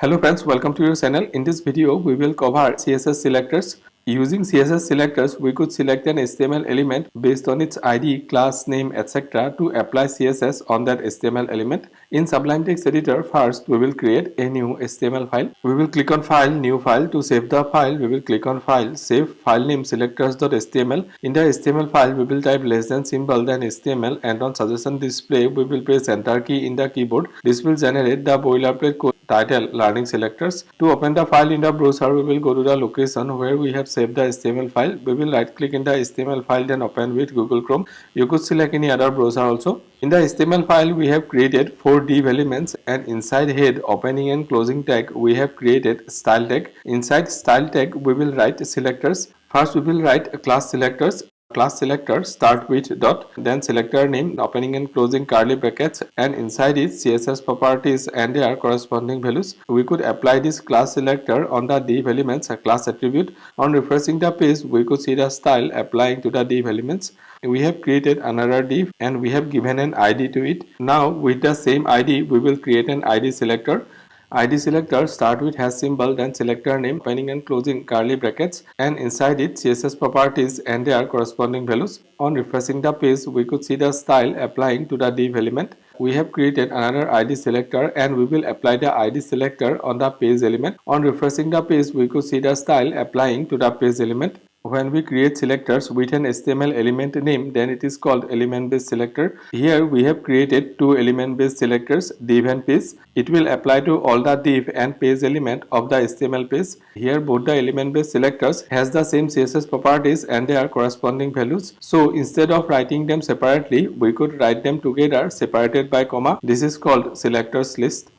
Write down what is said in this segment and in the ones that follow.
Hello friends, welcome to your channel. In this video, we will cover CSS selectors. Using CSS selectors, we could select an HTML element based on its ID, class name, etc. to apply CSS on that HTML element. In Sublime Text Editor, first we will create a new HTML file. We will click on File, New File. To save the file, we will click on File, Save, File name selectors.html. In the HTML file, we will type less than symbol than HTML, and on suggestion display, we will press Enter key in the keyboard. This will generate the boilerplate code title learning selectors. To open the file in the browser, we will go to the location where we have saved the HTML file. We will right click in the HTML file, then open with Google Chrome. You could select any other browser also. In the HTML file, we have created 4 div elements, and inside head, opening and closing tag, we have created style tag. Inside style tag, we will write selectors. First, we will write class selectors. Class selector start with dot, then selector name, opening and closing curly brackets, and inside it CSS properties and their corresponding values. We could apply this class selector on the div elements class attribute. On refreshing the page, we could see the style applying to the div elements. We have created another div and we have given an ID to it. Now with the same ID, we will create an ID selector. ID selector start with hash symbol, then selector name, opening and closing curly brackets, and inside it CSS properties and their corresponding values. On refreshing the page, we could see the style applying to the div element. We have created another ID selector and we will apply the ID selector on the page element. On refreshing the page, we could see the style applying to the page element. When we create selectors with an HTML element name, then it is called element based selector. Here we have created two element based selectors, div and page. It will apply to all the div and page element of the HTML page. Here both the element based selectors has the same CSS properties and their corresponding values. So instead of writing them separately, we could write them together separated by comma. This is called selectors list.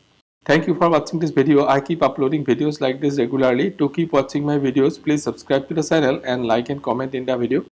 Thank you for watching this video. I keep uploading videos like this regularly. To keep watching my videos, please subscribe to the channel and like and comment in the video.